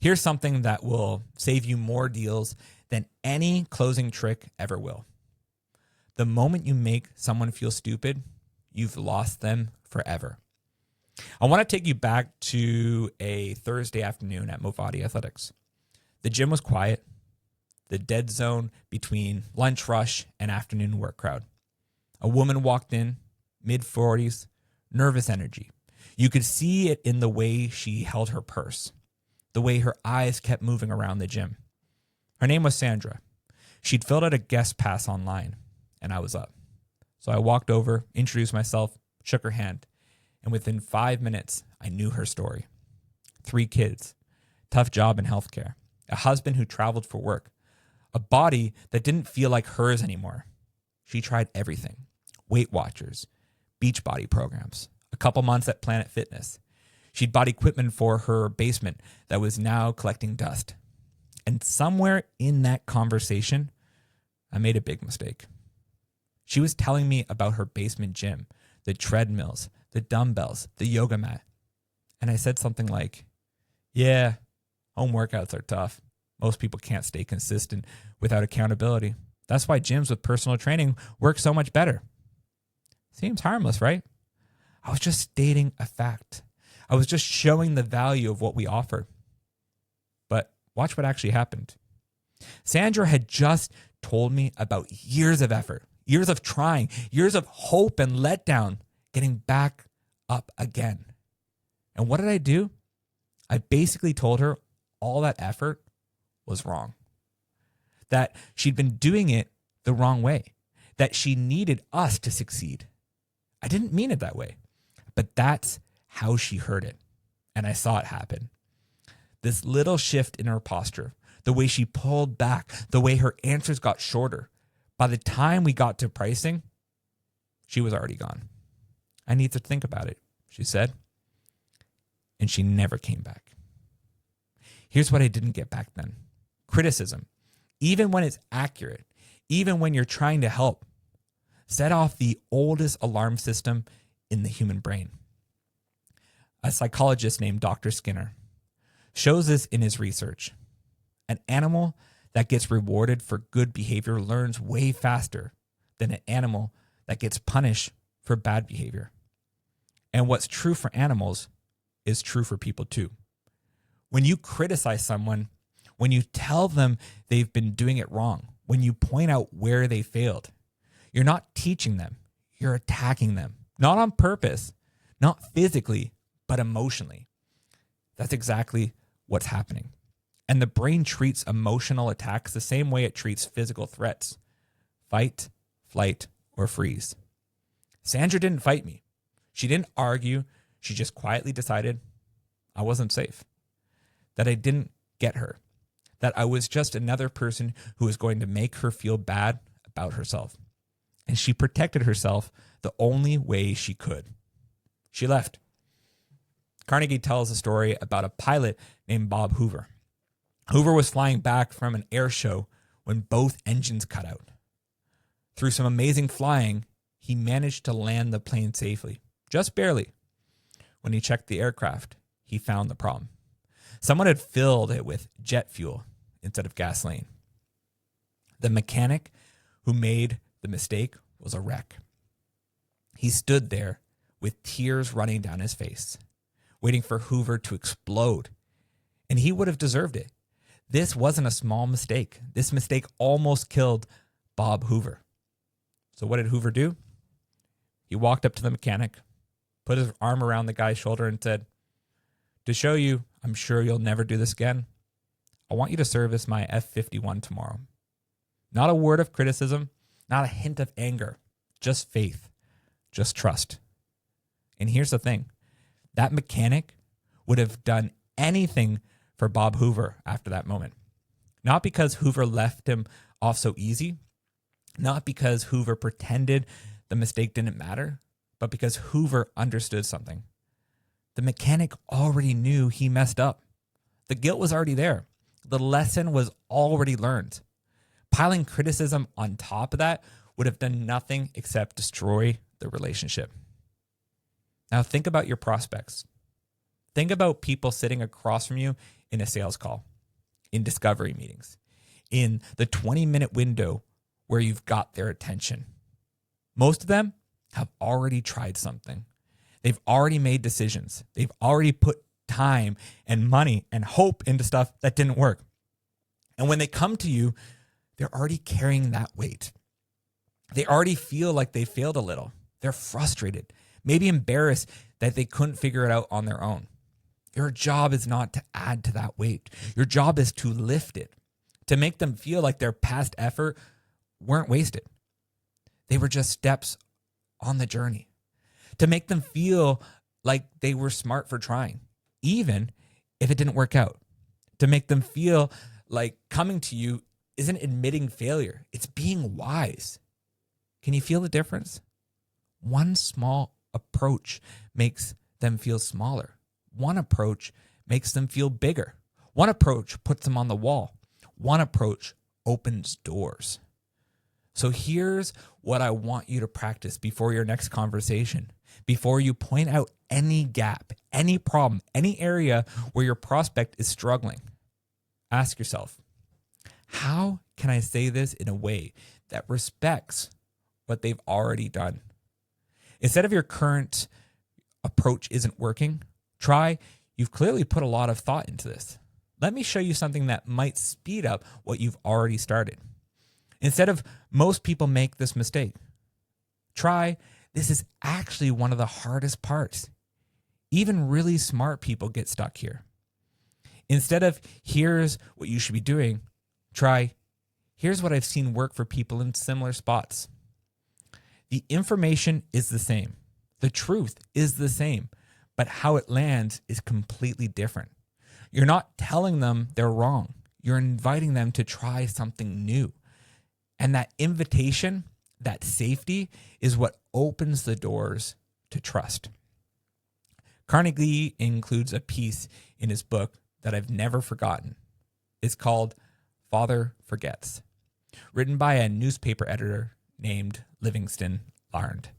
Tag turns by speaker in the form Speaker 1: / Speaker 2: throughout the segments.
Speaker 1: Here's something that will save you more deals than any closing trick ever will. The moment you make someone feel stupid, you've lost them forever. I want to take you back to a Thursday afternoon at Movati Athletics. The gym was quiet, the dead zone between lunch rush and afternoon work crowd. A woman walked in, mid-40s, nervous energy. You could see it in the way she held her purse, the way her eyes kept moving around the gym. Her name was Sandra. She'd filled out a guest pass online, and I was up. So I walked over, introduced myself, shook her hand, and within 5 minutes, I knew her story. 3 kids, tough job in healthcare, a husband who traveled for work, a body that didn't feel like hers anymore. She tried everything. Weight Watchers, beach body programs, a couple months at Planet Fitness. She'd bought equipment for her basement that was now collecting dust. And somewhere in that conversation, I made a big mistake. She was telling me about her basement gym, the treadmills, the dumbbells, the yoga mat. And I said something like, yeah, home workouts are tough. Most people can't stay consistent without accountability. That's why gyms with personal training work so much better. Seems harmless, right? I was just stating a fact. I was just showing the value of what we offer. But watch what actually happened. Sandra had just told me about years of effort, years of trying, years of hope and letdown, getting back up again. And what did I do? I basically told her all that effort was wrong. That she'd been doing it the wrong way. That she needed us to succeed. I didn't mean it that way, but that's how she heard it. And I saw it happen. This little shift in her posture, the way she pulled back, the way her answers got shorter. By the time we got to pricing, she was already gone. I need to think about it, she said. And she never came back. Here's what I didn't get back then. Criticism, even when it's accurate, even when you're trying to help, set off the oldest alarm system in the human brain. A psychologist named Dr. Skinner shows this in his research. An animal that gets rewarded for good behavior learns way faster than an animal that gets punished for bad behavior. And what's true for animals is true for people too. When you criticize someone, when you tell them they've been doing it wrong, when you point out where they failed, you're not teaching them, you're attacking them. Not on purpose, not physically, but emotionally. That's exactly what's happening. And the brain treats emotional attacks the same way it treats physical threats. Fight, flight, or freeze. Sandra didn't fight me. She didn't argue. She just quietly decided I wasn't safe. That I didn't get her. That I was just another person who was going to make her feel bad about herself. And she protected herself the only way she could. She left. Carnegie tells a story about a pilot named Bob Hoover. Hoover was flying back from an air show when both engines cut out. Through some amazing flying, he managed to land the plane safely, just barely. When he checked the aircraft, he found the problem. Someone had filled it with jet fuel instead of gasoline. The mechanic who made the mistake was a wreck. He stood there with tears running down his face, waiting for Hoover to explode. And he would have deserved it. This wasn't a small mistake. This mistake almost killed Bob Hoover. So what did Hoover do? He walked up to the mechanic, put his arm around the guy's shoulder and said, "To show you, I'm sure you'll never do this again, I want you to service my F-51 tomorrow." Not a word of criticism, not a hint of anger, just faith, just trust. And here's the thing. That mechanic would have done anything for Bob Hoover after that moment. Not because Hoover left him off so easy, not because Hoover pretended the mistake didn't matter, but because Hoover understood something. The mechanic already knew he messed up. The guilt was already there. The lesson was already learned. Piling criticism on top of that would have done nothing except destroy the relationship. Now think about your prospects. Think about people sitting across from you in a sales call, in discovery meetings, in the 20-minute window where you've got their attention. Most of them have already tried something. They've already made decisions. They've already put time and money and hope into stuff that didn't work. And when they come to you, they're already carrying that weight. They already feel like they failed a little. They're frustrated, maybe embarrassed that they couldn't figure it out on their own. Your job is not to add to that weight. Your job is to lift it, to make them feel like their past effort weren't wasted. They were just steps on the journey, to make them feel like they were smart for trying, even if it didn't work out, to make them feel like coming to you isn't admitting failure. It's being wise. Can you feel the difference? One small approach makes them feel smaller. One approach makes them feel bigger. One approach puts them on the wall. One approach opens doors. So here's what I want you to practice before your next conversation, before you point out any gap, any problem, any area where your prospect is struggling. Ask yourself, how can I say this in a way that respects what they've already done? Instead of your current approach isn't working, try, you've clearly put a lot of thought into this. Let me show you something that might speed up what you've already started. Instead of most people make this mistake, try, this is actually one of the hardest parts. Even really smart people get stuck here. Instead of here's what you should be doing, try, here's what I've seen work for people in similar spots. The information is the same. The truth is the same, but how it lands is completely different. You're not telling them they're wrong. You're inviting them to try something new. And that invitation, that safety, is what opens the doors to trust. Carnegie includes a piece in his book that I've never forgotten. It's called Father Forgets, written by a newspaper editor named Livingston Larned.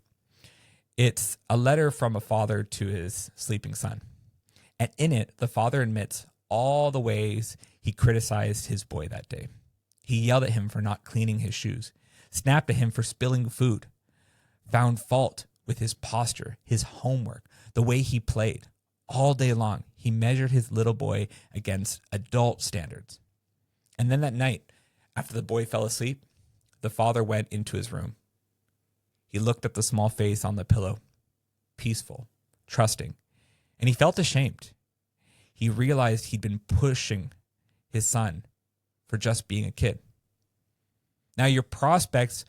Speaker 1: It's a letter from a father to his sleeping son. And in it, the father admits all the ways he criticized his boy that day. He yelled at him for not cleaning his shoes, snapped at him for spilling food, found fault with his posture, his homework, the way he played. All day long, he measured his little boy against adult standards. And then that night, after the boy fell asleep, the father went into his room. He looked at the small face on the pillow, peaceful, trusting, and he felt ashamed. He realized he'd been pushing his son for just being a kid. Now, your prospects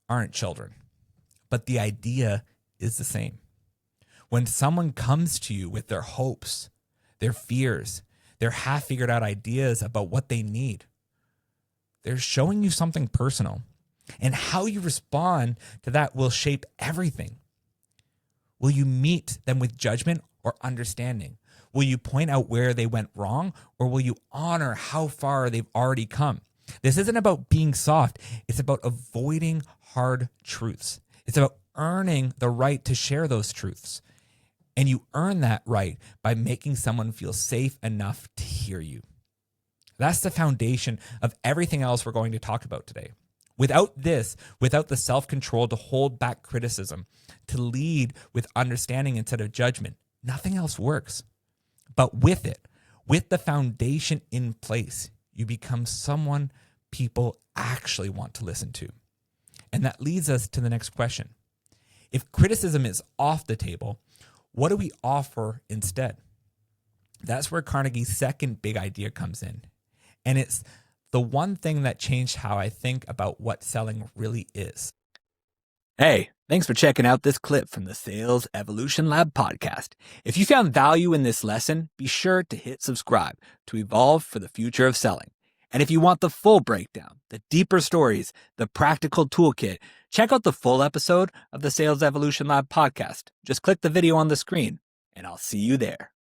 Speaker 1: aren't children, but the idea is the same. When someone comes to you with their hopes, their fears, their half-figured out ideas about what they need, they're showing you something personal. And how you respond to that will shape everything. Will you meet them with judgment or understanding? Will you point out where they went wrong, or will you honor how far they've already come? This isn't about being soft. It's about avoiding hard truths. It's about earning the right to share those truths. And you earn that right by making someone feel safe enough to hear you. That's the foundation of everything else we're going to talk about today. Without this, without the self-control to hold back criticism, to lead with understanding instead of judgment, nothing else works. But with it, with the foundation in place, you become someone people actually want to listen to. And that leads us to the next question. If criticism is off the table, what do we offer instead? That's where Carnegie's second big idea comes in. And it's the one thing that changed how I think about what selling really is. Hey, thanks for checking out this clip from the Sales Evolution Lab podcast. If you found value in this lesson, be sure to hit subscribe to evolve for the future of selling. And if you want the full breakdown, the deeper stories, the practical toolkit, check out the full episode of the Sales Evolution Lab podcast. Just click the video on the screen, and I'll see you there.